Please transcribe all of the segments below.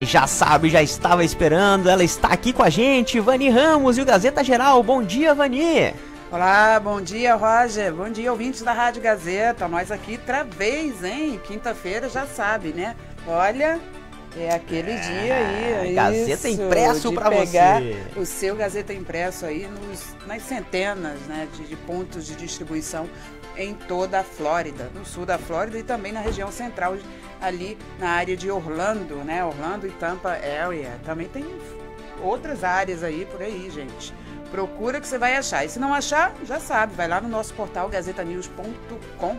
já sabe, já estava esperando, ela está aqui com a gente, Vani Ramos e o Gazeta Geral. Bom dia, Vani! Olá, bom dia, Roger, bom dia, ouvintes da Rádio Gazeta, nós aqui outra vez, hein, quinta-feira já sabe, né, olha, é aquele dia aí, Gazeta impresso para pegar você. O seu Gazeta impresso aí nas centenas, né, de pontos de distribuição em toda a Flórida, no sul da Flórida e também na região central, ali na área de Orlando, né, Orlando e Tampa Area, também tem outras áreas aí por aí, gente. Procura que você vai achar. E se não achar, já sabe, vai lá no nosso portal gazetanews.com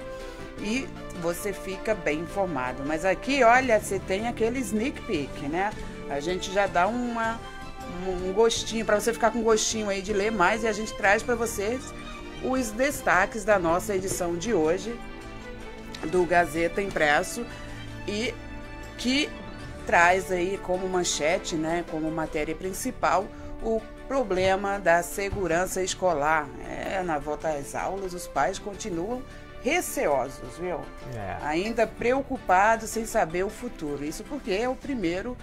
e você fica bem informado. Mas aqui, olha, você tem aquele sneak peek, né? A gente já dá um gostinho, para você ficar com gostinho aí de ler mais, e a gente traz para vocês os destaques da nossa edição de hoje do Gazeta Impresso, e que traz aí como manchete, né, como matéria principal, o problema da segurança escolar. Na volta às aulas, os pais continuam receosos, viu? Ainda preocupados, sem saber o futuro. Isso porque é o primeiro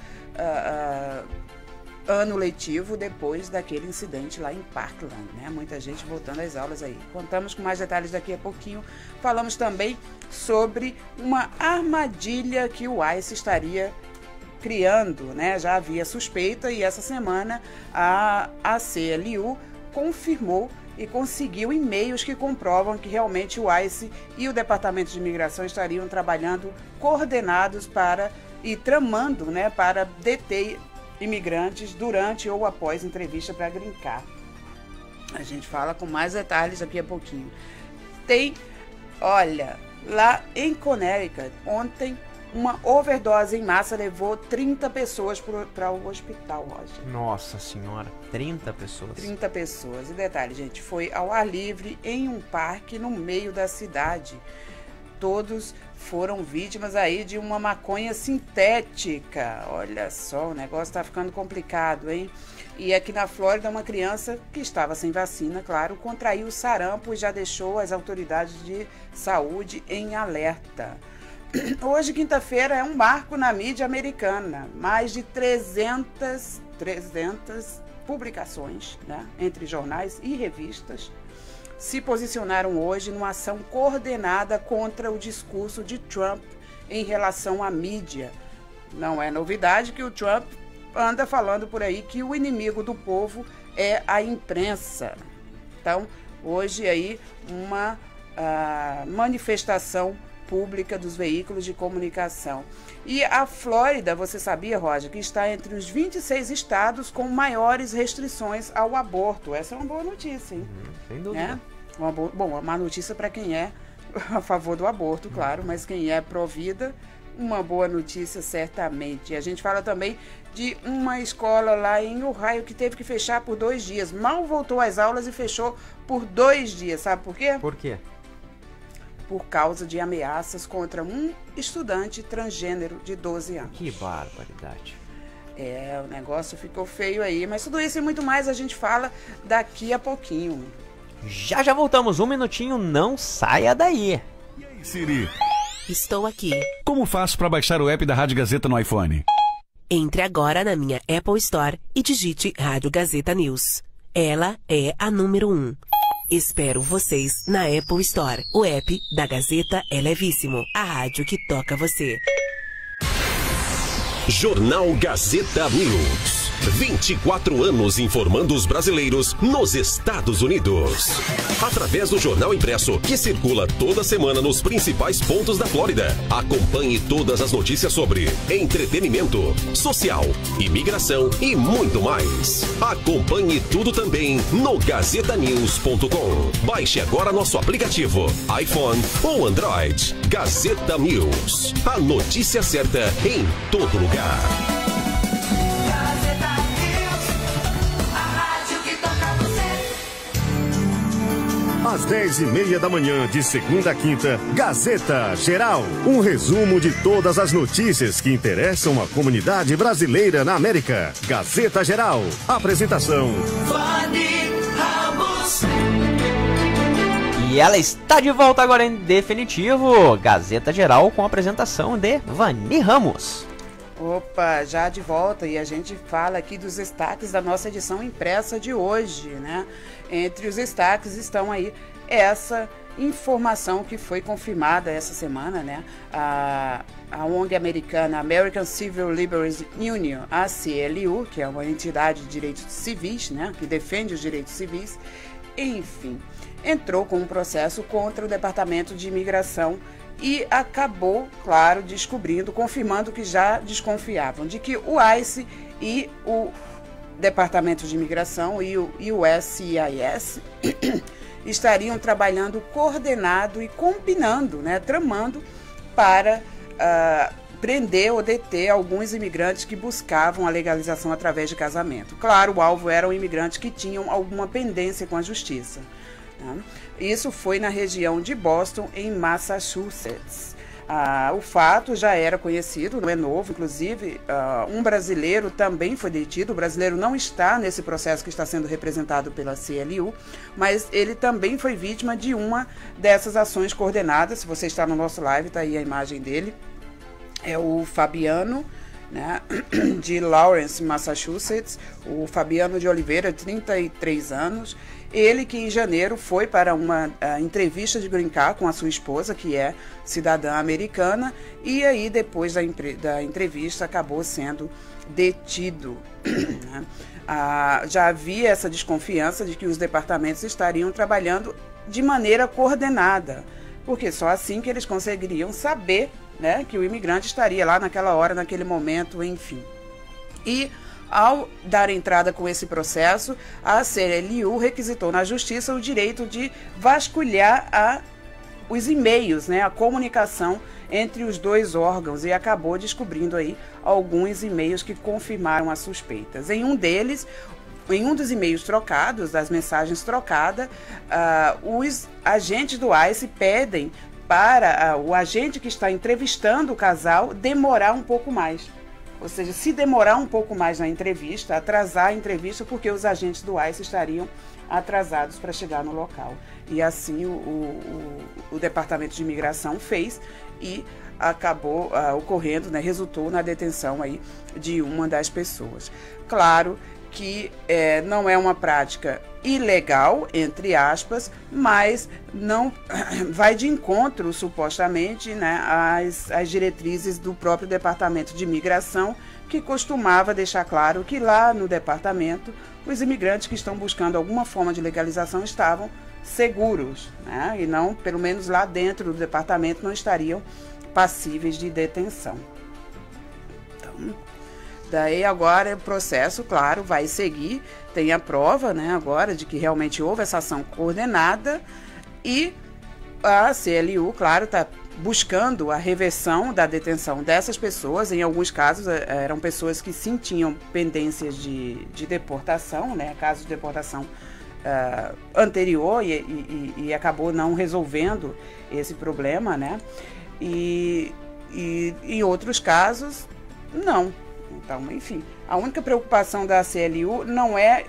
ano letivo depois daquele incidente lá em Parkland, né? Muita gente voltando às aulas aí. Contamos com mais detalhes daqui a pouquinho. Falamos também sobre uma armadilha que o ICE estaria criando, né? Já havia suspeita, e essa semana a ACLU confirmou e conseguiu e-mails que comprovam que realmente o ICE e o Departamento de Imigração estariam trabalhando coordenados e tramando, né, para deter imigrantes durante ou após entrevista para Green Card. A gente fala com mais detalhes daqui a pouquinho. Olha, lá em Connecticut, ontem, uma overdose em massa levou 30 pessoas para o hospital, Roger. Nossa senhora, 30 pessoas. 30 pessoas. E detalhe, gente, foi ao ar livre em um parque no meio da cidade. Todos foram vítimas aí de uma maconha sintética. Olha só, o negócio tá ficando complicado, hein? E aqui na Flórida, uma criança que estava sem vacina, claro, contraiu sarampo e já deixou as autoridades de saúde em alerta. Hoje, quinta-feira, é um marco na mídia americana. Mais de 300 publicações, né, entre jornais e revistas, se posicionaram hoje numa ação coordenada contra o discurso de Trump em relação à mídia. Não é novidade que o Trump anda falando por aí que o inimigo do povo é a imprensa. Então, hoje aí uma manifestação pública dos veículos de comunicação. E a Flórida, você sabia, Roger, que está entre os 26 estados com maiores restrições ao aborto. Essa é uma boa notícia, hein? Sem dúvida. Uma má notícia para quem é a favor do aborto, claro, mas quem é pró-vida, uma boa notícia certamente. E a gente fala também de uma escola lá em Ohio que teve que fechar por 2 dias. Mal voltou às aulas e fechou por 2 dias. Sabe por quê? Por quê? Por causa de ameaças contra um estudante transgênero de 12 anos. Que barbaridade. O negócio ficou feio aí, mas tudo isso e muito mais a gente fala daqui a pouquinho. Já voltamos, 1 minutinho, não saia daí. E aí, Siri? Estou aqui. Como faço para baixar o app da Rádio Gazeta no iPhone? Entre agora na minha Apple Store e digite Rádio Gazeta News. Ela é a número 1. Espero vocês na Apple Store. O app da Gazeta é levíssimo. A rádio que toca você. Jornal Gazeta News. 24 anos informando os brasileiros nos Estados Unidos. Através do jornal impresso, que circula toda semana nos principais pontos da Flórida. Acompanhe todas as notícias sobre entretenimento, social, imigração e muito mais. Acompanhe tudo também no gazetanews.com. Baixe agora nosso aplicativo, iPhone ou Android. Gazeta News. A notícia certa em todo lugar. Às 10h30 da manhã, de segunda a quinta, Gazeta Geral. Um resumo de todas as notícias que interessam a comunidade brasileira na América. Gazeta Geral. Apresentação: Vani Ramos. E ela está de volta agora em definitivo. Gazeta Geral com a apresentação de Vani Ramos. Opa, já de volta, e a gente fala aqui dos destaques da nossa edição impressa de hoje, né? Entre os destaques estão aí essa informação que foi confirmada essa semana, né? A ONG americana American Civil Liberties Union, ACLU, que é uma entidade de direitos civis, né? Que defende os direitos civis, enfim, entrou com um processo contra o Departamento de Imigração e acabou, claro, descobrindo, confirmando que já desconfiavam, de que o ICE e o Departamento de Imigração e o USCIS estariam trabalhando coordenado e combinando, né, tramando para prender ou deter alguns imigrantes que buscavam a legalização através de casamento. Claro, o alvo eram imigrantes que tinham alguma pendência com a justiça. Isso foi na região de Boston, em Massachusetts. O fato já era conhecido, não é novo, inclusive um brasileiro também foi detido. O brasileiro não está nesse processo que está sendo representado pela CLU, mas ele também foi vítima de uma dessas ações coordenadas. Se você está no nosso live, está aí a imagem dele. É o Fabiano, né, de Lawrence, Massachusetts, o Fabiano de Oliveira, 33 anos. Ele que em janeiro foi para uma entrevista de green card com a sua esposa, que é cidadã americana, e aí depois da entrevista acabou sendo detido. Já havia essa desconfiança de que os departamentos estariam trabalhando de maneira coordenada, porque só assim que eles conseguiriam saber, né, que o imigrante estaria lá naquela hora, naquele momento, enfim. E ao dar entrada com esse processo, a CLU requisitou na Justiça o direito de vasculhar os e-mails, né, a comunicação entre os dois órgãos, e acabou descobrindo aí alguns e-mails que confirmaram as suspeitas. Em um dos e-mails trocados, das mensagens trocadas, os agentes do ICE pedem para o agente que está entrevistando o casal demorar um pouco mais. Ou seja, se demorar um pouco mais na entrevista, atrasar a entrevista, porque os agentes do ICE estariam atrasados para chegar no local. E assim o Departamento de Imigração fez e acabou ocorrendo, né, resultou na detenção aí de uma das pessoas. Claro que não é uma prática ilegal, entre aspas, mas não vai de encontro, supostamente, né, às diretrizes do próprio Departamento de Imigração, que costumava deixar claro que lá no departamento os imigrantes que estão buscando alguma forma de legalização estavam seguros, né, e não, pelo menos lá dentro do departamento, não estariam passíveis de detenção. Então, daí agora o processo, claro, vai seguir, tem a prova, né, agora de que realmente houve essa ação coordenada, e a CLU, claro, está buscando a reversão da detenção dessas pessoas. Em alguns casos eram pessoas que sim tinham pendências de deportação, né, casos de deportação anterior, e acabou não resolvendo esse problema, né, e em outros casos, não. Então, enfim, a única preocupação da CLU não é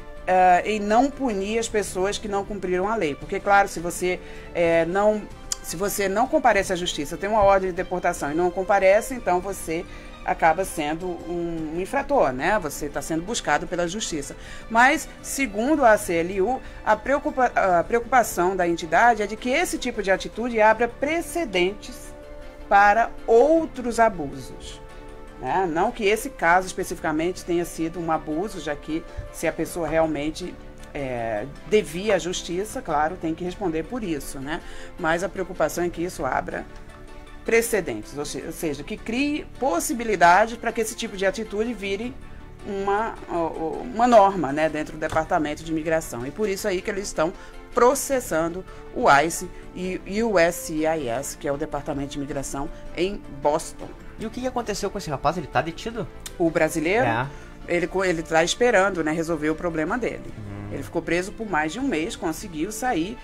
em não punir as pessoas que não cumpriram a lei. Porque, claro, se você não comparece à justiça, tem uma ordem de deportação e não comparece, então você acaba sendo um infrator, né? Você está sendo buscado pela justiça. Mas, segundo a CLU, a preocupação da entidade é de que esse tipo de atitude abra precedentes para outros abusos. Né? Não que esse caso especificamente tenha sido um abuso, já que se a pessoa realmente devia à justiça, claro, tem que responder por isso, né? Mas a preocupação é que isso abra precedentes, ou seja, que crie possibilidade para que esse tipo de atitude vire uma norma, né, dentro do Departamento de Imigração. E por isso aí que eles estão processando o ICE e o USCIS, que é o Departamento de Imigração em Boston. E o que aconteceu com esse rapaz? Ele está detido? O brasileiro? Ele está esperando, né, resolver o problema dele. Ele ficou preso por mais de um mês, conseguiu sair.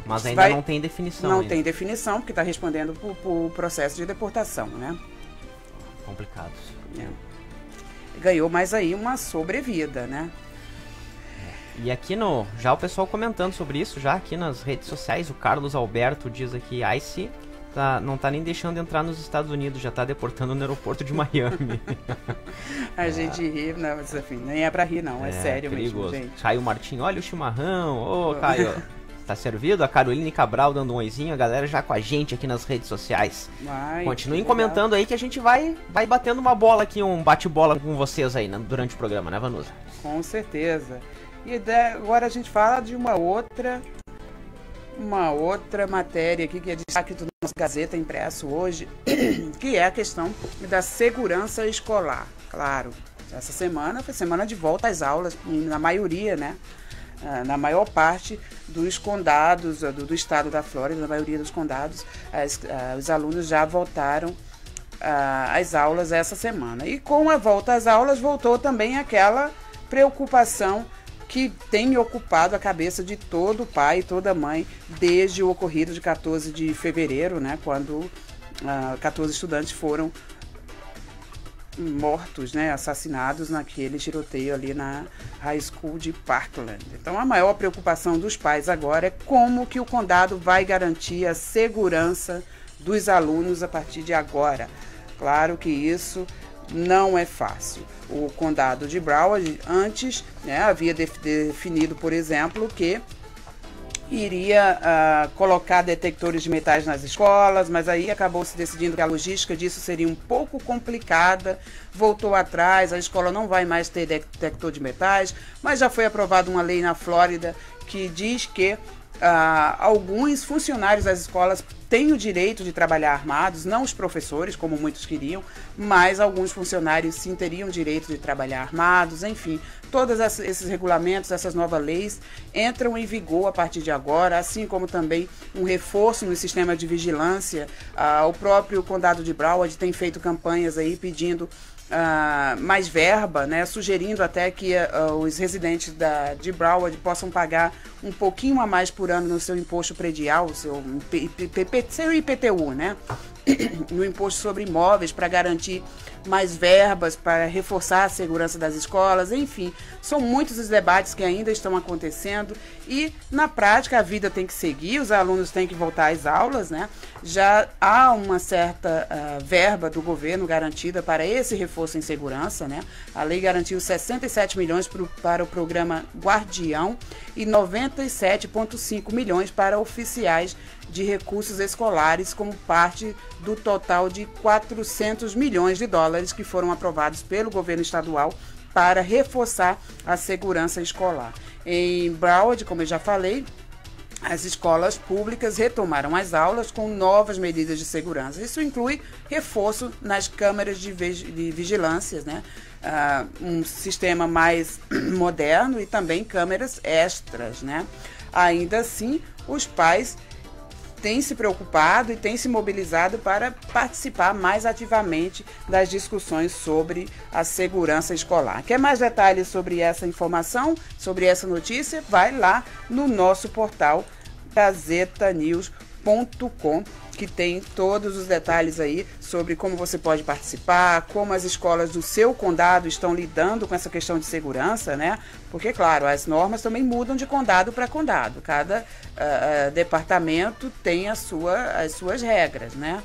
Mas ainda não tem definição. Não tem definição, porque está respondendo por processo de deportação, né? Complicado. Ganhou mais aí uma sobrevida, né? E aqui já o pessoal comentando sobre isso, já aqui nas redes sociais, o Carlos Alberto diz aqui, ICE não tá nem deixando entrar nos Estados Unidos, já tá deportando no aeroporto de Miami. A gente ri, não, mas enfim, nem é pra rir não, é sério perigoso. mesmo, gente. Caio Martim, olha o chimarrão, ô Caio, tá servido? A Caroline Cabral dando um oizinho, a galera já com a gente aqui nas redes sociais. Continuem comentando aí que a gente vai batendo uma bola aqui, um bate-bola com vocês aí durante o programa, né, Vanusa? Com certeza. E agora a gente fala de uma outra matéria aqui que é destaque do nosso Gazeta Impresso hoje, que é a questão da segurança escolar. Claro, essa semana foi semana de volta às aulas, na maioria, né? Na maior parte dos condados do estado da Flórida, na maioria dos condados, os alunos já voltaram às aulas essa semana. E com a volta às aulas, voltou também aquela preocupação que tem ocupado a cabeça de todo pai e toda mãe desde o ocorrido de 14 de fevereiro, né, quando 14 estudantes foram mortos, né, assassinados naquele tiroteio ali na High School de Parkland. Então a maior preocupação dos pais agora é como que o condado vai garantir a segurança dos alunos a partir de agora. Claro que isso não é fácil. O condado de Broward antes, né, havia definido, por exemplo, que iria colocar detectores de metais nas escolas, mas aí acabou se decidindo que a logística disso seria um pouco complicada, voltou atrás, a escola não vai mais ter detector de metais, mas já foi aprovada uma lei na Flórida que diz que alguns funcionários das escolas têm o direito de trabalhar armados, não os professores, como muitos queriam, mas alguns funcionários sim teriam direito de trabalhar armados, enfim. Todos esses regulamentos, essas novas leis entram em vigor a partir de agora, assim como também um reforço no sistema de vigilância. O próprio condado de Broward tem feito campanhas aí pedindo mais verba, né, sugerindo até que os residentes de Broward possam pagar um pouquinho a mais por ano no seu imposto predial, o seu IPTU, né, no imposto sobre imóveis, para garantir mais verbas, para reforçar a segurança das escolas, enfim, são muitos os debates que ainda estão acontecendo e, na prática, a vida tem que seguir, os alunos têm que voltar às aulas, né? Já há uma certa verba do governo garantida para esse reforço em segurança, né? A lei garantiu 67 milhões para o programa Guardião e 97,5 milhões para oficiais de recursos escolares como parte do total de 400 milhões de dólares que foram aprovados pelo governo estadual para reforçar a segurança escolar. Em Broward, como eu já falei, as escolas públicas retomaram as aulas com novas medidas de segurança. Isso inclui reforço nas câmeras de vigilância, né? Um sistema mais moderno e também câmeras extras, né? Ainda assim, os pais têm se preocupado e têm se mobilizado para participar mais ativamente das discussões sobre a segurança escolar. Quer mais detalhes sobre essa informação, sobre essa notícia? Vai lá no nosso portal gazetanews.com, que tem todos os detalhes aí sobre como você pode participar, como as escolas do seu condado estão lidando com essa questão de segurança, né? Porque, claro, as normas também mudam de condado para condado. Cada departamento tem as suas regras, né?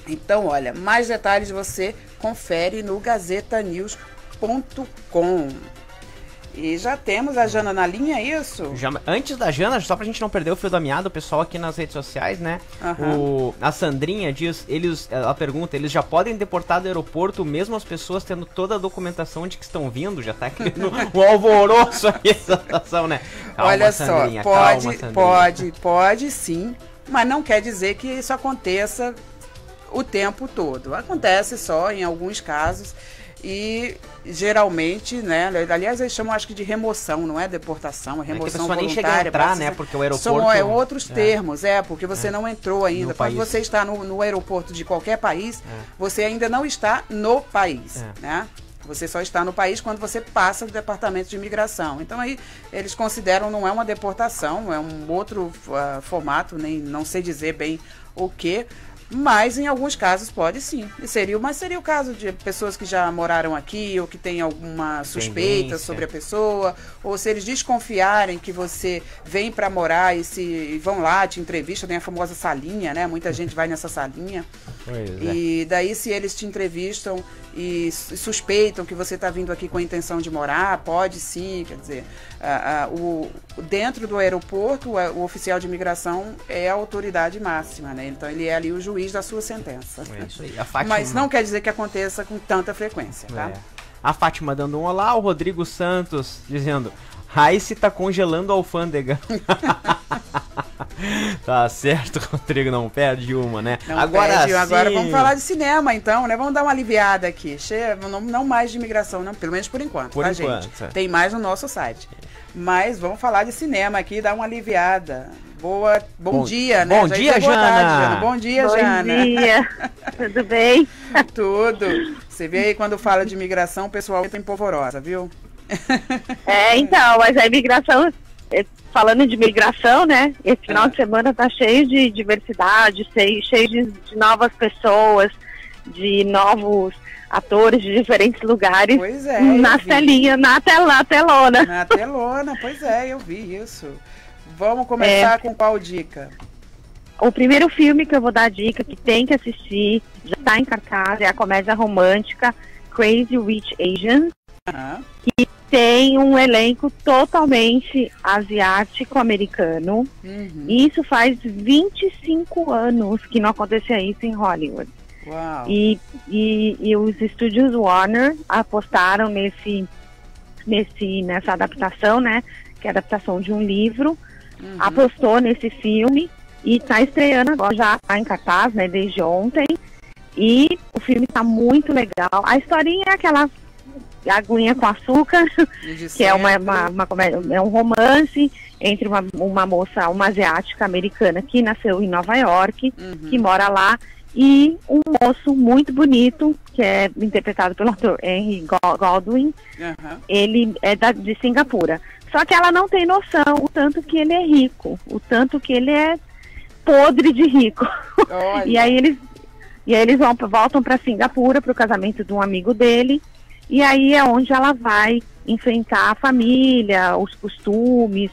Então, olha, mais detalhes você confere no gazetanews.com. E já temos a Jana na linha, é isso? Antes da Jana, só pra gente não perder o fio da meada, o pessoal aqui nas redes sociais, né? A Sandrinha diz, ela pergunta, eles já podem deportar do aeroporto mesmo as pessoas tendo toda a documentação de que estão vindo? Já tá criando um alvoroço aqui essa situação, né? Calma, olha Sandrinha, só, pode sim, mas não quer dizer que isso aconteça o tempo todo. Acontece só em alguns casos. E geralmente, né? Aliás, eles chamam, acho que, de remoção, não é deportação, é remoção voluntária. Nem chega a entrar, né? Porque o aeroporto... São outros termos, porque você não entrou ainda. Quando você está no aeroporto de qualquer país, você ainda não está no país, né? Você só está no país quando você passa do departamento de imigração. Então aí eles consideram, não é uma deportação, é um outro formato, nem não sei dizer bem o que. Mas em alguns casos pode sim. Mas seria o caso de pessoas que já moraram aqui ou que tem alguma suspeita sobre a pessoa, ou se eles desconfiarem que você vem para morar e vão lá, te entrevistam, tem a famosa salinha, né? Muita gente vai nessa salinha. E daí se eles te entrevistam e suspeitam que você está vindo aqui com a intenção de morar, pode sim, quer dizer, dentro do aeroporto, o oficial de imigração é a autoridade máxima, né? Então ele é ali o juiz da sua sentença. É isso aí. A Fátima... Mas não quer dizer que aconteça com tanta frequência, tá? A Fátima dando um olá, o Rodrigo Santos dizendo: Raice tá congelando a alfândega. Tá certo, Rodrigo, não perde uma, né? Agora vamos falar de cinema, então, né? Vamos dar uma aliviada aqui. Não mais de imigração, não, pelo menos por enquanto, tá, gente? Tem mais no nosso site. Mas vamos falar de cinema aqui, dar uma aliviada. Bom dia, né? Bom dia, Jana. Jana. Bom dia, Jana. Bom dia. Tudo bem? Tudo. Você vê aí quando fala de imigração, o pessoal entra em polvorosa, viu? Então, mas a imigração, falando de imigração, né? Esse final de semana tá cheio de diversidade, cheio de novas pessoas, de novos atores de diferentes lugares. Pois é. Na telinha, na telona. Na telona, pois é, eu vi isso. Vamos começar com qual dica? O primeiro filme que eu vou dar dica, que tem que assistir, já está em cartaz, é a comédia romântica Crazy Rich Asians, que tem um elenco totalmente asiático-americano. Isso faz 25 anos que não acontecia isso em Hollywood. Uau. E os estúdios Warner apostaram nessa adaptação, né? Que é a adaptação de um livro. Apostou nesse filme e está estreando agora, já está em cartaz, né, desde ontem, e o filme está muito legal. A historinha é aquela aguinha com açúcar, que é uma comédia, é um romance entre uma moça, uma asiática americana que nasceu em Nova York, que mora lá, e um moço muito bonito, que é interpretado pelo ator Henry Goldwyn. Ele é de Singapura. Só que ela não tem noção o tanto que ele é rico, o tanto que ele é podre de rico. E aí eles voltam para Singapura para o casamento de um amigo dele. E aí é onde ela vai enfrentar a família, os costumes.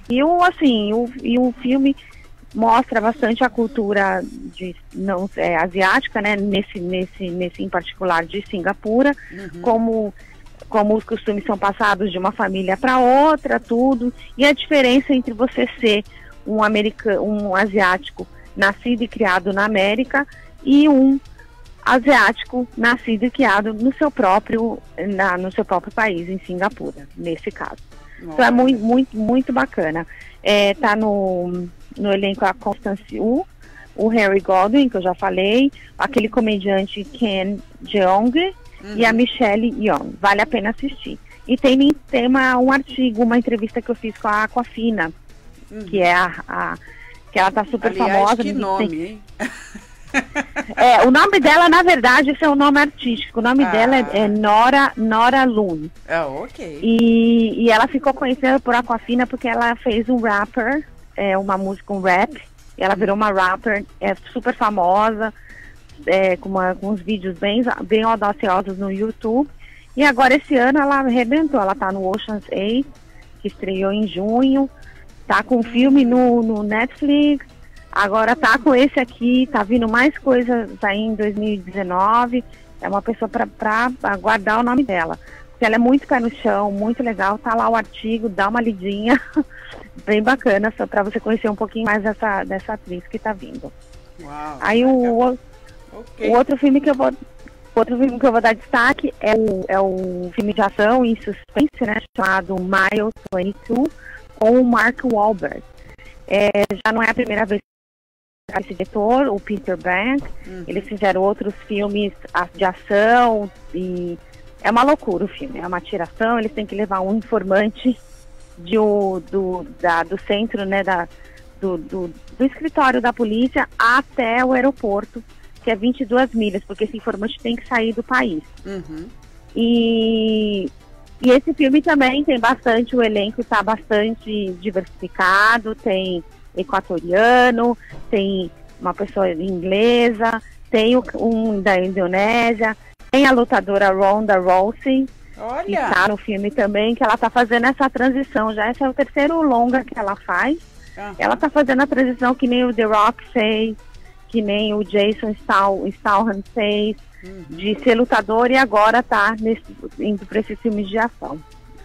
E o filme mostra bastante a cultura asiática, né? Nesse em particular de Singapura, como os costumes são passados de uma família para outra, tudo, e a diferença entre você ser um asiático nascido e criado na América e um asiático nascido e criado no seu próprio país, em Singapura, nesse caso. Então é muito, muito, muito bacana. Tá no elenco a Constance Wu, o Henry Goldwyn, que eu já falei, aquele comediante Ken Jeong, e a Michelle Yeoh. Vale a pena assistir. E tem um artigo, uma entrevista que eu fiz com a Aquafina, que é que ela tá super famosa. Que nome, hein? O nome dela, na verdade, esse é o nome artístico. O nome dela é Nora Loon. Ok. E ela ficou conhecida por Aquafina porque ela fez um rapper, uma música, um rap. E ela virou uma rapper, super famosa, com uns vídeos bem audaciosos no YouTube. E agora esse ano ela arrebentou. Ela tá no Ocean's 8, que estreou em junho. Tá com um filme no Netflix. Agora tá com esse aqui. Tá vindo mais coisas aí em 2019. É uma pessoa pra guardar o nome dela. Porque ela é muito pé no chão, muito legal. Tá lá o artigo, dá uma lidinha. Bem bacana, só pra você conhecer um pouquinho mais dessa atriz que tá vindo. Uau. Aí o outro filme que eu vou dar destaque é o filme de ação e suspense, né, chamado Mile 22, com o Mark Wahlberg. Já não é a primeira vez que esse diretor, o Peter Bank, eles fizeram outros filmes de ação e é uma loucura o filme, é uma tiração. Eles têm que levar um informante do centro, né, do escritório da polícia até o aeroporto, que é 22 milhas, porque esse informante tem que sair do país. E esse filme também tem bastante, o elenco está bastante diversificado, tem equatoriano, tem uma pessoa inglesa, tem um da Indonésia, tem a lutadora Ronda Rousey, que está no filme também, que ela está fazendo essa transição. Já esse é o terceiro longa que ela faz. Ela está fazendo a transição que nem o The Rock fez, que nem o Jason Statham fez, de ser lutador, e agora está indo para esses filmes de ação.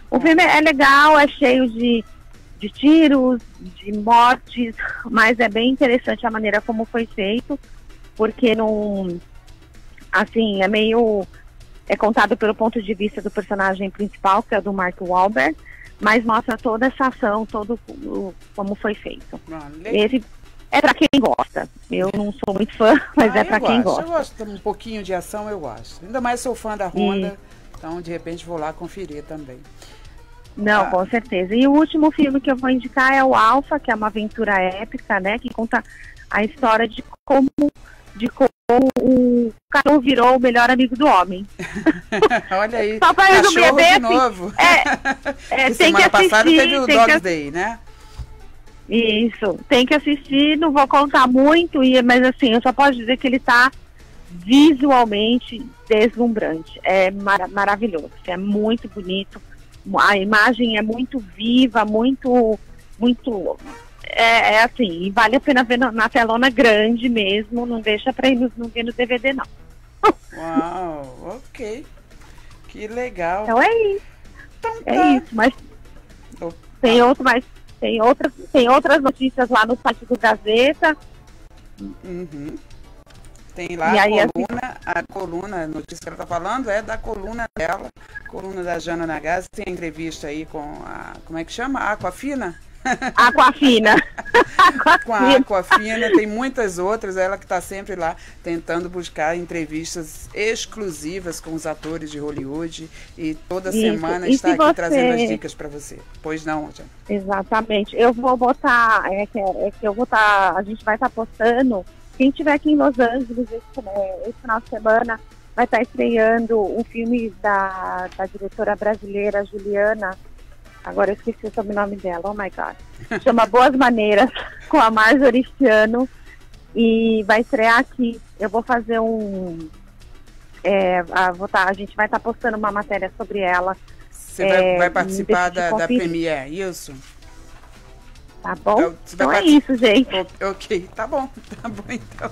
O filme é legal, é cheio de tiros, de mortes, mas é bem interessante a maneira como foi feito, porque assim, é contado pelo ponto de vista do personagem principal, que é do Mark Wahlberg, mas mostra toda essa ação, como foi feito. Esse é pra quem gosta. Eu não sou muito fã, mas é pra quem gosta. Eu gosto um pouquinho de ação, eu gosto. Ainda mais sou fã da Honda, então de repente vou lá conferir também. Não, com certeza. E o último filme que eu vou indicar é o Alpha, que é uma aventura épica, né? Que conta a história de como o cachorro virou o melhor amigo do homem. Olha aí, só para resumir, cachorro de novo. Tem que assistir. Semana passada teve o Dog's Day, né? Isso, tem que assistir, não vou contar muito, mas assim, eu só posso dizer que ele está visualmente deslumbrante. É maravilhoso, é muito bonito. A imagem é muito viva, muito assim, e vale a pena ver na telona grande mesmo, não deixa pra ir não ver no DVD não. Uau, ok, que legal. Então é isso, isso, mas tem outras notícias lá no site do Gazeta. Tem lá a coluna, a notícia que ela está falando é da coluna dela, coluna da Jana Nagase. Tem a entrevista aí com a, como é que chama? Aquafina? Aquafina. Com a Aquafina, tem muitas outras, ela que está sempre lá tentando buscar entrevistas exclusivas com os atores de Hollywood, e toda semana está aqui trazendo as dicas para você. Pois não, Jana? Exatamente. Eu vou botar, a gente vai estar postando. Quem estiver aqui em Los Angeles esse final de semana vai estar estreando um filme da diretora brasileira Juliana, agora eu esqueci o sobrenome dela, oh my god, chama Boas Maneiras, com a Marjorie Chiano, e vai estrear aqui. Eu vou fazer a gente vai estar postando uma matéria sobre ela. Você vai participar da Premiere, isso? Tá bom? Então é isso, gente. Ok, tá bom então.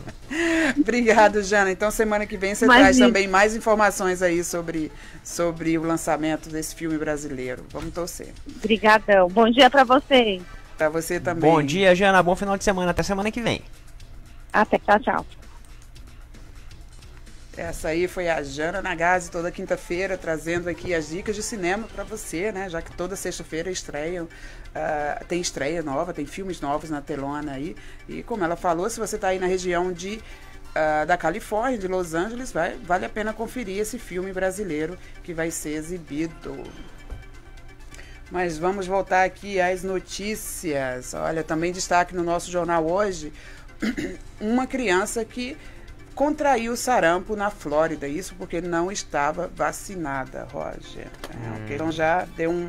Obrigado, Jana. Então semana que vem você traz também mais informações aí sobre o lançamento desse filme brasileiro. Vamos torcer. Obrigadão. Bom dia pra vocês. Pra você também. Bom dia, Jana. Bom final de semana. Até semana que vem. Até, tchau. Essa aí foi a Jana Nagase, toda quinta-feira, trazendo aqui as dicas de cinema para você, né? Já que toda sexta-feira tem estreia nova, tem filmes novos na telona aí. E como ela falou, se você está aí na região da Califórnia, de Los Angeles, vale a pena conferir esse filme brasileiro que vai ser exibido. Mas vamos voltar aqui às notícias. Olha, também destaque no nosso jornal hoje, uma criança que contraiu sarampo na Flórida, isso porque não estava vacinada, Roger. Então já deu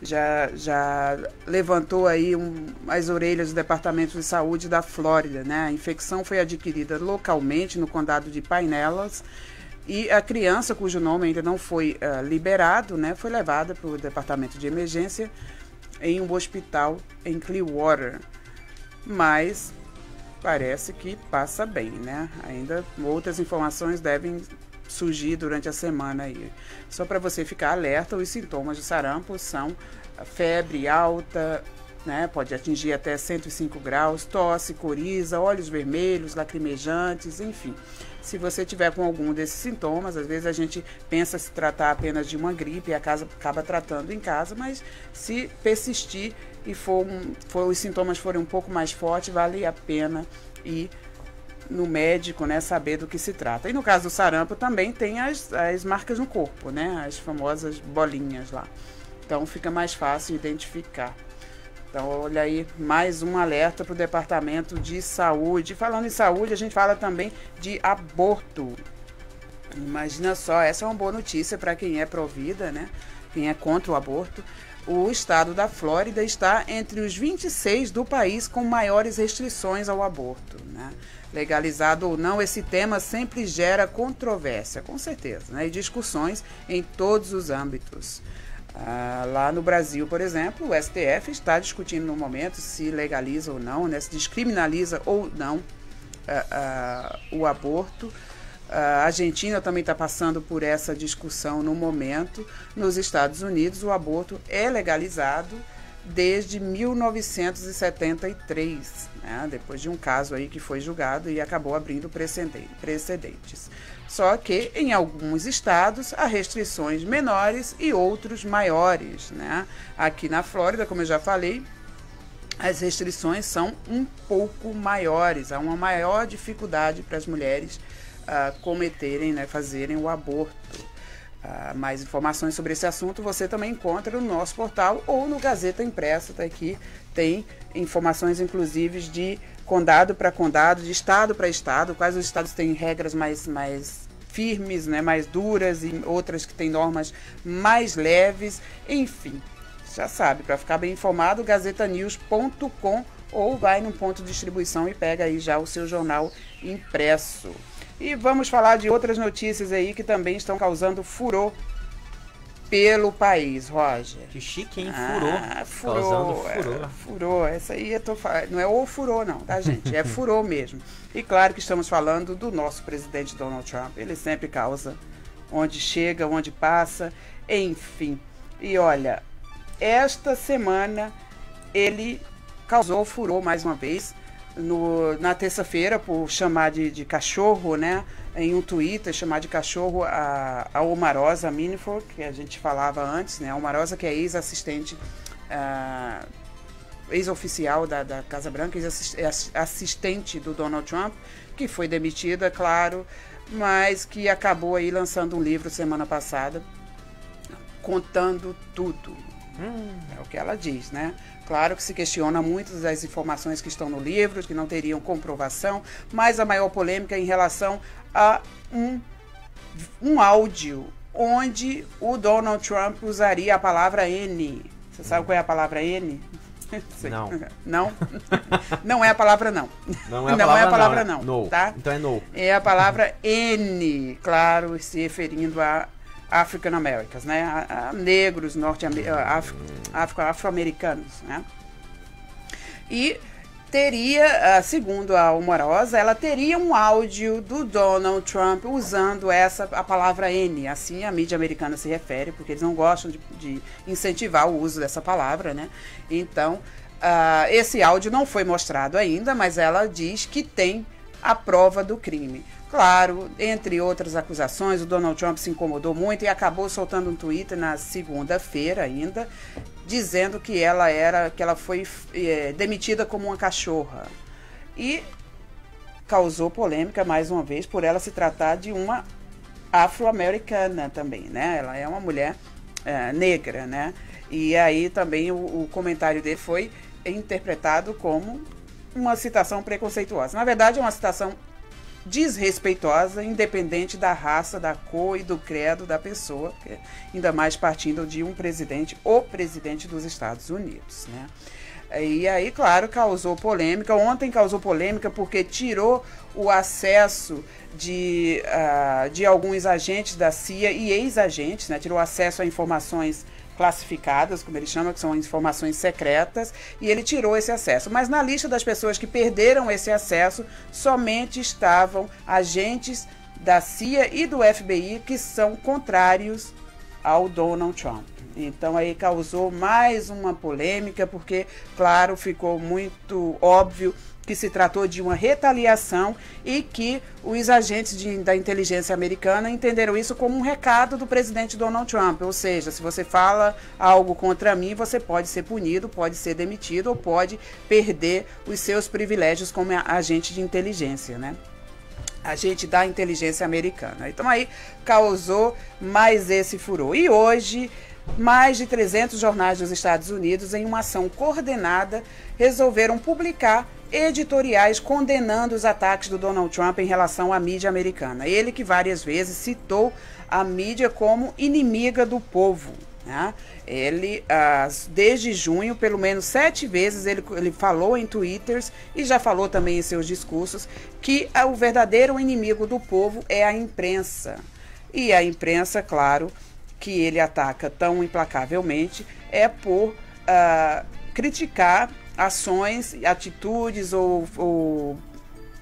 já levantou aí as orelhas do Departamento de Saúde da Flórida, né? A infecção foi adquirida localmente no condado de Pinellas, e a criança, cujo nome ainda não foi liberado, né, foi levada para o departamento de emergência em um hospital em Clearwater, mas parece que passa bem, né? Ainda outras informações devem surgir durante a semana aí. Só para você ficar alerta, os sintomas de sarampo são febre alta, né? Pode atingir até 105 graus, tosse, coriza, olhos vermelhos, lacrimejantes, enfim. Se você tiver com algum desses sintomas, às vezes a gente pensa se tratar apenas de uma gripe e acaba tratando em casa, mas se persistir e os sintomas forem um pouco mais fortes, vale a pena ir no médico, né, saber do que se trata. E no caso do sarampo também tem as marcas no corpo, né, as famosas bolinhas lá. Então fica mais fácil identificar. Então olha aí, mais um alerta para o Departamento de Saúde. Falando em saúde, a gente fala também de aborto. Imagina só, essa é uma boa notícia para quem é pró-vida, né? Quem é contra o aborto. O estado da Flórida está entre os 26 do país com maiores restrições ao aborto, né? Legalizado ou não, esse tema sempre gera controvérsia, com certeza, né? E discussões em todos os âmbitos. Lá no Brasil, por exemplo, o STF está discutindo no momento se legaliza ou não, né? Se descriminaliza ou não o aborto. A Argentina também está passando por essa discussão no momento. Nos Estados Unidos, o aborto é legalizado desde 1973, né? Depois de um caso aí que foi julgado e acabou abrindo precedentes. Só que em alguns estados há restrições menores e outros maiores, né? Aqui na Flórida, como eu já falei, as restrições são um pouco maiores, há uma maior dificuldade para as mulheres cometerem, né, fazerem o aborto. Mais informações sobre esse assunto você também encontra no nosso portal ou no Gazeta Impressa. Tá aqui, tem informações inclusive de condado para condado, de estado para estado, quais os estados têm regras mais firmes, né, mais duras, e outras que têm normas mais leves. Enfim, já sabe, para ficar bem informado, gazetanews.com, ou vai num ponto de distribuição e pega aí já o seu jornal impresso. E vamos falar de outras notícias aí que também estão causando furor pelo país, Roger. Que chique, hein? Furor. Causando furor. Furor. Essa aí não é o furor não, tá, gente? É furor mesmo. E claro que estamos falando do nosso presidente Donald Trump. Ele sempre causa, onde chega, onde passa, enfim. E olha, esta semana ele causou furor mais uma vez. Na terça-feira, por chamar de cachorro, né, em um Twitter, chamar de cachorro a Omarosa Manafort, que a gente falava antes, né, a Omarosa, que é ex-assistente, ex-oficial da Casa Branca, ex-assistente do Donald Trump, que foi demitida, claro, mas que acabou aí lançando um livro semana passada, contando tudo. É o que ela diz, né? Claro que se questiona muitas das informações que estão no livro, que não teriam comprovação, mas a maior polêmica é em relação a um áudio onde o Donald Trump usaria a palavra N. Você sabe qual é a palavra N? Não. Não? Não é a palavra não. Não é a palavra não. No. Tá? Então é no. É a palavra N, claro, se referindo a African Americans, né? A negros afro-americanos, né? E teria, segundo a Omarosa, ela teria um áudio do Donald Trump usando a palavra N, assim a mídia americana se refere, porque eles não gostam de incentivar o uso dessa palavra, né? Então, esse áudio não foi mostrado ainda, mas ela diz que tem a prova do crime. Claro, entre outras acusações, o Donald Trump se incomodou muito e acabou soltando um Twitter na segunda-feira ainda, dizendo que ela foi demitida como uma cachorra. E causou polêmica mais uma vez por ela se tratar de uma afro-americana também, né? Ela é uma mulher negra, né? E aí também o comentário dele foi interpretado como uma citação preconceituosa. Na verdade, é uma citação desrespeitosa, independente da raça, da cor e do credo da pessoa, ainda mais partindo de o presidente dos Estados Unidos, né? E aí, claro, causou polêmica. Ontem causou polêmica porque tirou o acesso de alguns agentes da CIA e ex-agentes, né? Tirou acesso a informações classificadas, como ele chama, que são informações secretas, e ele tirou esse acesso. Mas na lista das pessoas que perderam esse acesso, somente estavam agentes da CIA e do FBI que são contrários ao Donald Trump. Então aí causou mais uma polêmica, porque, claro, ficou muito óbvio que se tratou de uma retaliação e que os agentes da inteligência americana entenderam isso como um recado do presidente Donald Trump. Ou seja, se você fala algo contra mim, você pode ser punido, pode ser demitido ou pode perder os seus privilégios como agente de inteligência, né? Agente da inteligência americana. Então aí causou mais esse furor. E hoje mais de 300 jornais dos Estados Unidos, em uma ação coordenada, resolveram publicar editoriais condenando os ataques do Donald Trump em relação à mídia americana. Ele que várias vezes citou a mídia como inimiga do povo, né? Ele, desde junho, pelo menos 7 vezes, ele falou em twitters e já falou também em seus discursos que o verdadeiro inimigo do povo é a imprensa. E a imprensa, claro, que ele ataca tão implacavelmente, é por criticar ações, atitudes ou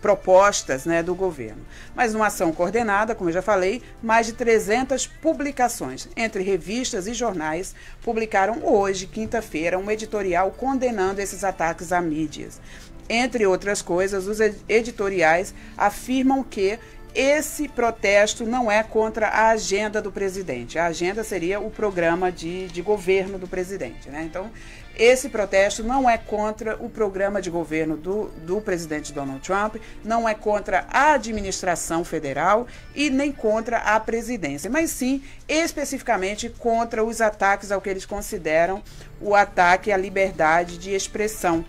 propostas, né, do governo. Mas numa ação coordenada, como eu já falei, mais de 300 publicações, entre revistas e jornais, publicaram hoje, quinta-feira, um editorial condenando esses ataques a mídias. Entre outras coisas, os editoriais afirmam que esse protesto não é contra a agenda do presidente. A agenda seria o programa de governo do presidente, né? Então, esse protesto não é contra o programa de governo do presidente Donald Trump, não é contra a administração federal e nem contra a presidência, mas sim especificamente contra os ataques ao que eles consideram o ataque à liberdade de expressão,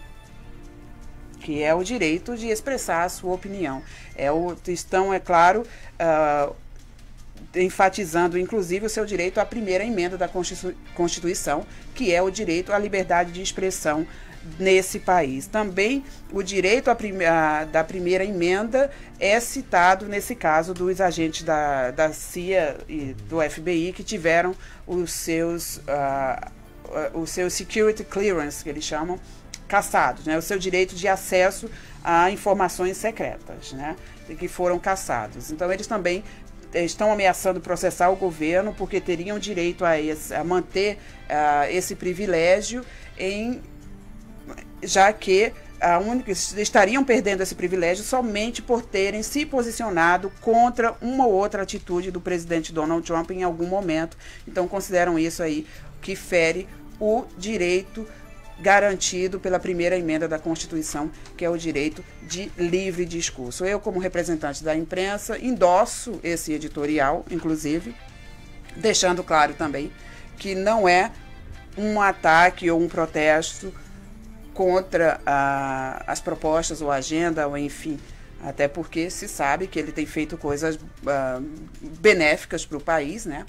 que é o direito de expressar a sua opinião. Estão, é claro, enfatizando, inclusive, o seu direito à primeira emenda da Constituição, que é o direito à liberdade de expressão nesse país. Também o direito da primeira emenda é citado nesse caso dos agentes da CIA e do FBI que tiveram o seu security clearance, que eles chamam, caçados, né? O seu direito de acesso a informações secretas, né? Que foram caçados. Então, eles também estão ameaçando processar o governo porque teriam direito a manter esse privilégio, já que estariam perdendo esse privilégio somente por terem se posicionado contra uma ou outra atitude do presidente Donald Trump em algum momento. Então, consideram isso aí que fere o direito garantido pela primeira emenda da Constituição, que é o direito de livre discurso. Eu, como representante da imprensa, endosso esse editorial, inclusive, deixando claro também que não é um ataque ou um protesto contra as propostas ou a agenda, ou enfim, até porque se sabe que ele tem feito coisas benéficas para o país, né?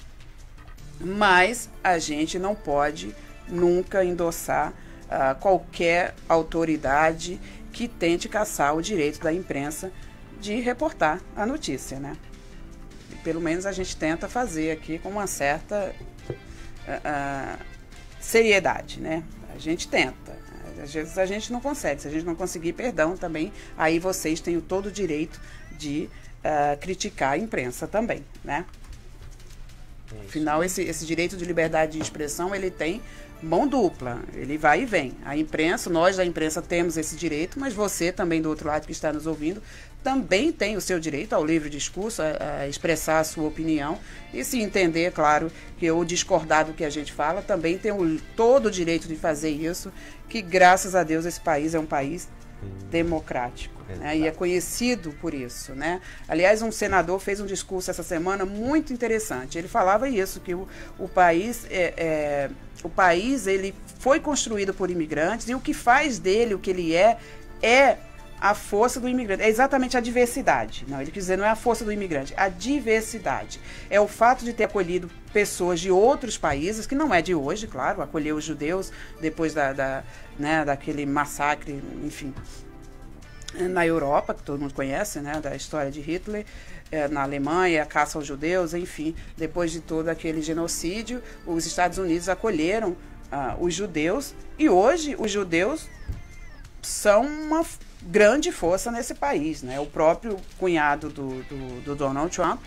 Mas a gente não pode nunca endossar qualquer autoridade que tente caçar o direito da imprensa de reportar a notícia, né? E pelo menos a gente tenta fazer aqui com uma certa seriedade, né? A gente tenta. Às vezes a gente não consegue. Se a gente não conseguir, perdão, também, aí vocês têm todo o direito de criticar a imprensa também, né? Afinal, esse direito de liberdade de expressão, ele tem mão dupla, ele vai e vem. A imprensa, nós da imprensa temos esse direito, mas você também do outro lado que está nos ouvindo, também tem o seu direito ao livre discurso, a expressar a sua opinião e se entender, claro, que ou discordar do que a gente fala, também tem todo o direito de fazer isso, que graças a Deus esse país é um país democrático, né? E é conhecido por isso, né? Aliás, um senador fez um discurso essa semana muito interessante. Ele falava isso, que o país ele foi construído por imigrantes e o que faz dele, o que ele é a força do imigrante. É exatamente a diversidade. Não, ele quis dizer, não é a força do imigrante, a diversidade. É o fato de ter acolhido pessoas de outros países, que não é de hoje, claro, acolheu os judeus depois daquele massacre, enfim, na Europa, que todo mundo conhece, né, da história de Hitler, na Alemanha, a caça aos judeus, enfim, depois de todo aquele genocídio, os Estados Unidos acolheram os judeus, e hoje os judeus são uma grande força nesse país, né? O próprio cunhado do Donald Trump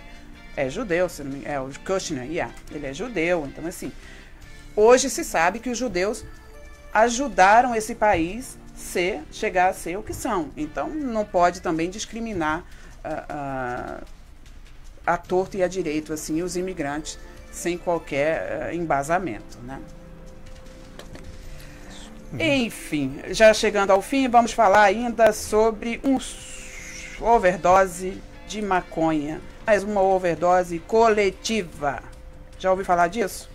é judeu, o Kushner, ele é judeu. Então, assim, hoje se sabe que os judeus ajudaram esse país chegar a ser o que são. Então, não pode também discriminar a torto e a direito, assim, os imigrantes sem qualquer embasamento, né? Enfim, já chegando ao fim, vamos falar ainda sobre overdose de maconha. Mais uma overdose coletiva. Já ouviu falar disso?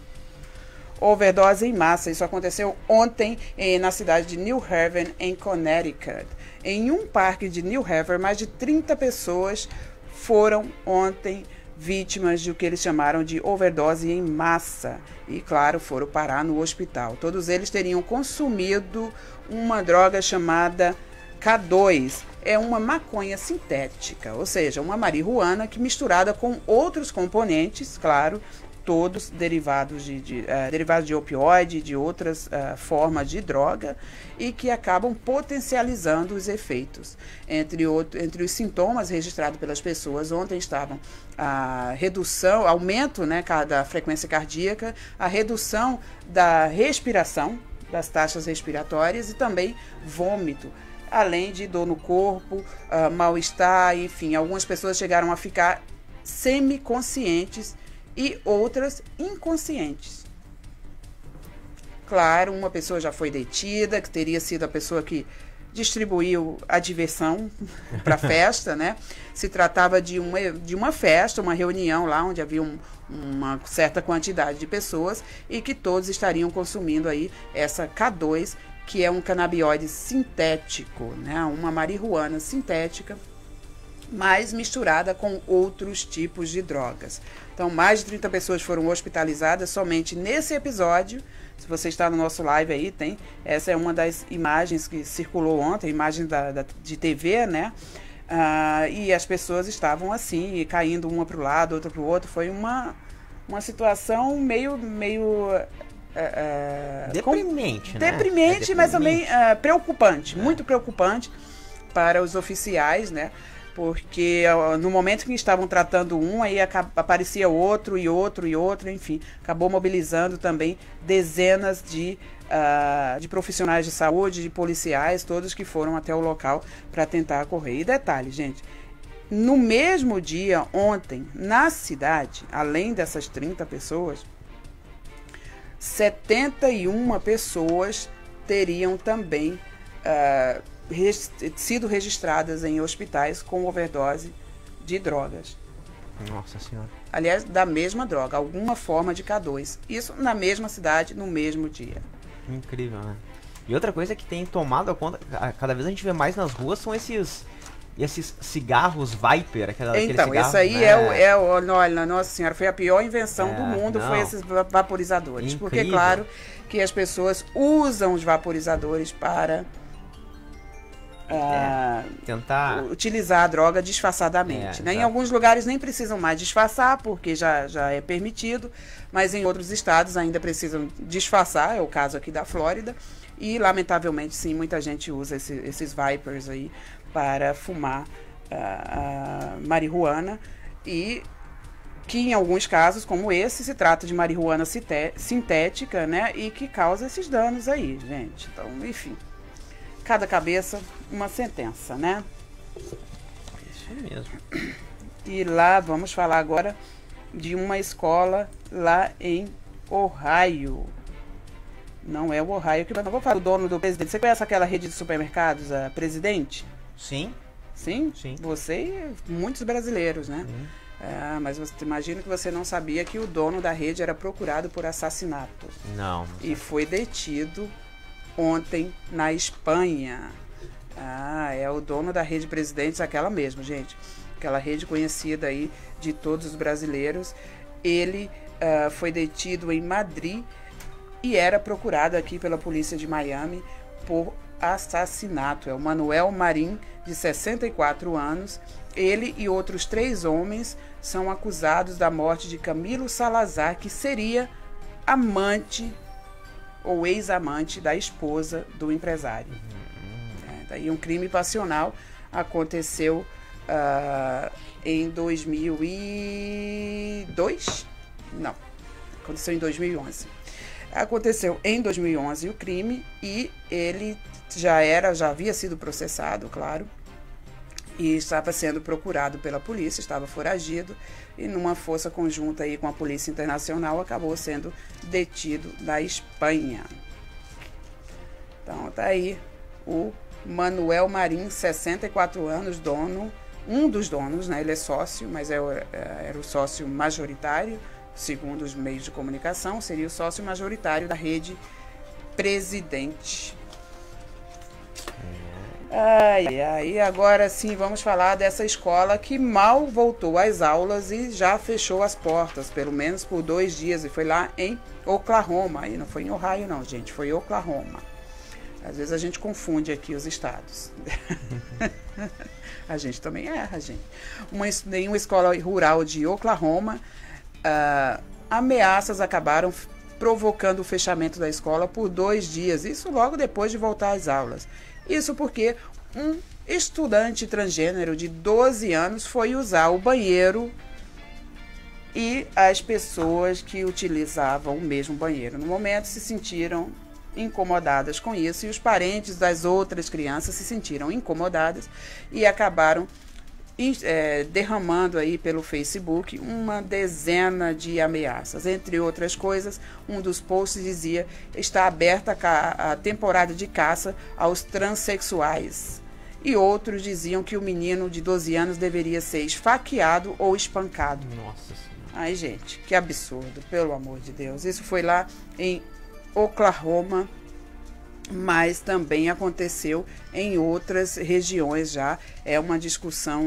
overdose em massa. Isso aconteceu ontem na cidade de New Haven, em Connecticut. Em um parque de New Haven, mais de 30 pessoas foram ontem vítimas de o que eles chamaram de overdose em massa. E, claro, foram parar no hospital. Todos eles teriam consumido uma droga chamada K2. É uma maconha sintética, ou seja, uma marihuana que misturada com outros componentes, claro, todos derivados de opioide, de outras formas de droga, e que acabam potencializando os efeitos. Entre os sintomas registrados pelas pessoas, ontem estavam a redução, aumento, né, da frequência cardíaca, a redução da respiração, das taxas respiratórias, e também vômito, além de dor no corpo, mal-estar, enfim, algumas pessoas chegaram a ficar semiconscientes e outras inconscientes. Claro, uma pessoa já foi detida, que teria sido a pessoa que distribuiu a diversão para a festa, né? Se tratava de uma festa, uma reunião lá onde havia uma certa quantidade de pessoas e que todos estariam consumindo aí essa K2, que é um canabióide sintético, né? Uma marihuana sintética, mas misturada com outros tipos de drogas. Então, mais de 30 pessoas foram hospitalizadas somente nesse episódio. Se você está no nosso live aí, essa é uma das imagens que circulou ontem, imagem de TV, né? E as pessoas estavam assim, caindo uma para o lado, outra para o outro. Foi uma situação meio deprimente, né? Deprimente, mas também preocupante, muito preocupante para os oficiais, né? Porque no momento que estavam tratando aí aparecia outro, enfim, acabou mobilizando também dezenas de profissionais de saúde, de policiais, todos que foram até o local para tentar acorrer. E detalhe, gente, no mesmo dia, ontem, na cidade, além dessas 30 pessoas, 71 pessoas teriam também sido registradas em hospitais com overdose de drogas. Nossa Senhora. Aliás, da mesma droga, alguma forma de K2. Isso na mesma cidade, no mesmo dia. Incrível, né? E outra coisa que tem tomado a conta, cada vez a gente vê mais nas ruas, são esses cigarros Viper. Então, cigarro, isso aí, né? olha, nossa senhora, foi a pior invenção do mundo, foi esses vaporizadores. Incrível. Porque, claro, que as pessoas usam os vaporizadores para tentar utilizar a droga disfarçadamente, né? Em alguns lugares nem precisam mais disfarçar, porque já é permitido, mas em outros estados ainda precisam disfarçar, é o caso aqui da Flórida, e lamentavelmente sim, muita gente usa esses Vipers aí para fumar marihuana, e que em alguns casos, como esse, se trata de marihuana sintética, né? E que causa esses danos aí, gente. Então, enfim, cada cabeça uma sentença, né? Isso mesmo. E lá, vamos falar agora de uma escola lá em Ohio. Não é o Ohio que eu não vou falar do dono do Presidente. Você conhece aquela rede de supermercados, a Presidente? Sim. Sim? Sim. Você e muitos brasileiros, né? Mas você imagina que você não sabia que o dono da rede era procurado por assassinato. Não. E foi detido ontem na Espanha. É o dono da rede Presidentes, aquela mesmo, gente. Aquela rede conhecida aí de todos os brasileiros. Ele foi detido em Madrid e era procurado aqui pela polícia de Miami por assassinato. É o Manuel Marim, de 64 anos. Ele e outros 3 homens são acusados da morte de Camilo Salazar, que seria amante ou ex-amante da esposa do empresário. Daí um crime passional aconteceu em 2002? Não, aconteceu em 2011. Aconteceu em 2011 o crime e ele já havia sido processado, claro, e estava sendo procurado pela polícia, estava foragido, e numa força conjunta aí com a Polícia Internacional acabou sendo detido na Espanha. Então tá aí o Manuel Marim, 64 anos, um dos donos, né? Ele é sócio, mas era o sócio majoritário segundo os meios de comunicação, seria o sócio majoritário da rede Presidente. E agora sim vamos falar dessa escola que mal voltou às aulas e já fechou as portas, pelo menos por 2 dias, e foi lá em Oklahoma. E não foi em Ohio não, gente, foi Oklahoma. Às vezes a gente confunde aqui os estados. A gente também erra, gente. Em uma escola rural de Oklahoma, ameaças acabaram provocando o fechamento da escola por 2 dias, isso logo depois de voltar às aulas. Isso porque um estudante transgênero de 12 anos foi usar o banheiro e as pessoas que utilizavam o mesmo banheiro no momento se sentiram incomodadas com isso, e os parentes das outras crianças se sentiram incomodadas e acabaram derramando aí pelo Facebook uma dezena de ameaças. Entre outras coisas, um dos posts dizia: está aberta a temporada de caça aos transexuais. E outros diziam que o menino de 12 anos deveria ser esfaqueado ou espancado. Nossa Senhora. Ai, gente, que absurdo, pelo amor de Deus. Isso foi lá em Oklahoma, mas também aconteceu em outras regiões já. É uma discussão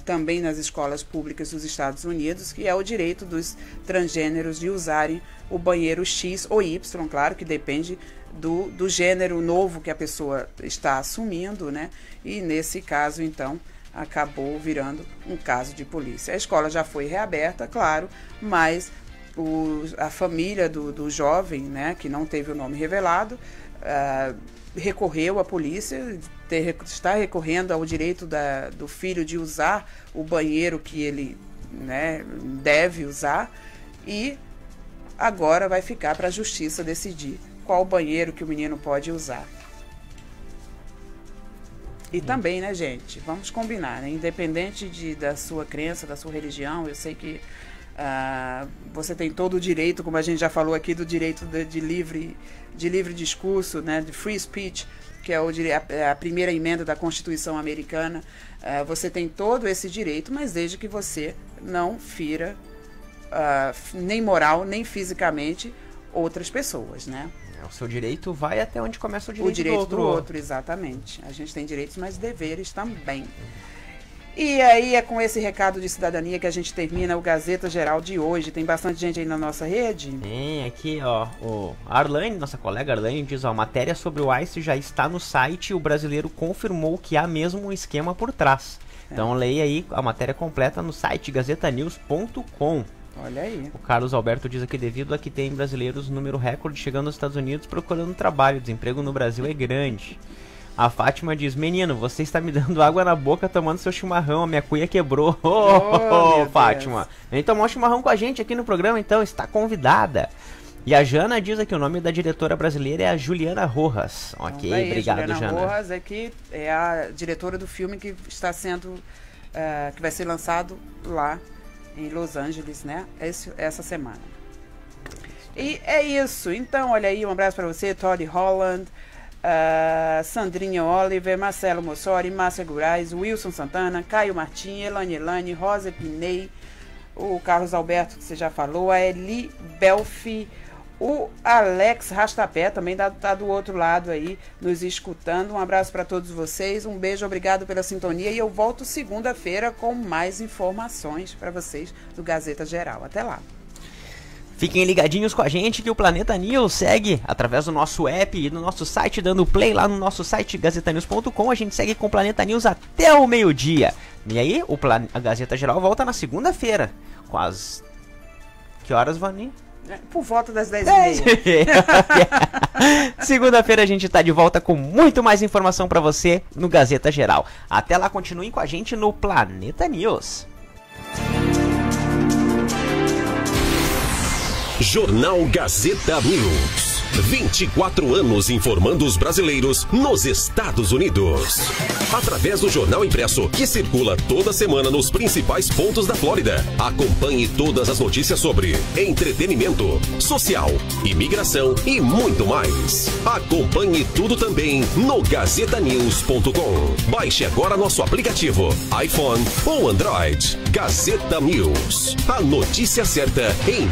também nas escolas públicas dos Estados Unidos, que é o direito dos transgêneros de usarem o banheiro X ou Y, claro que depende do gênero novo que a pessoa está assumindo, né? E nesse caso, então, acabou virando um caso de polícia. A escola já foi reaberta, claro, mas a família do jovem, né, que não teve o nome revelado, recorreu à polícia, está recorrendo ao direito do filho de usar o banheiro que ele, né, deve usar, e agora vai ficar para a justiça decidir qual banheiro que o menino pode usar. E também, né, gente, vamos combinar, né, independente da sua crença, da sua religião, eu sei que você tem todo o direito, como a gente já falou aqui, do direito de livre discurso, né, de free speech, que é a primeira emenda da Constituição americana. Você tem todo esse direito, mas desde que você não fira nem moral, nem fisicamente outras pessoas, né? O seu direito vai até onde começa o direito do outro. Exatamente. A gente tem direitos, mas deveres também. E aí é com esse recado de cidadania que a gente termina o Gazeta Geral de hoje. Tem bastante gente aí na nossa rede? Tem aqui, ó, a Arlane, nossa colega Arlane, diz, ó, a matéria sobre o ICE já está no site e o brasileiro confirmou que há mesmo um esquema por trás. Então leia aí a matéria completa no site gazetanews.com. Olha aí. O Carlos Alberto diz aqui: devido a que tem brasileiros número recorde chegando aos Estados Unidos procurando trabalho, o desemprego no Brasil é grande. A Fátima diz: menino, você está me dando água na boca tomando seu chimarrão, a minha cuia quebrou. Fátima, vem tomar um chimarrão com a gente aqui no programa, então, está convidada. E a Jana diz aqui: o nome da diretora brasileira é a Juliana Rojas. Ok, então, obrigado, Jana. Juliana Rojas é a diretora do filme que está sendo, que vai ser lançado lá em Los Angeles, né, essa semana. E é isso. Então, olha aí, um abraço para você, Todd Holland, Sandrinha Oliver, Marcelo Mossori, Márcia Gurais, Wilson Santana, Caio Martim, Elane, Rosa Pinei, o Carlos Alberto, que você já falou, a Eli Belfi, o Alex Rastapé também tá do outro lado aí, nos escutando. Um abraço para todos vocês, um beijo, obrigado pela sintonia, e eu volto segunda-feira com mais informações para vocês do Gazeta Geral. Até lá. Fiquem ligadinhos com a gente que o Planeta News segue através do nosso app e do nosso site, dando play lá no nosso site gazetanews.com. A gente segue com o Planeta News até o meio-dia. E aí, a Gazeta Geral volta na segunda-feira. Com as... Que horas, Vani? Por volta das 10h30. Segunda-feira a gente tá de volta com muito mais informação para você no Gazeta Geral. Até lá, continuem com a gente no Planeta News. Jornal Gazeta News. 24 anos informando os brasileiros nos Estados Unidos. Através do jornal impresso que circula toda semana nos principais pontos da Flórida. Acompanhe todas as notícias sobre entretenimento, social, imigração e muito mais. Acompanhe tudo também no GazetaNews.com. Baixe agora nosso aplicativo, iPhone ou Android. Gazeta News. A notícia certa em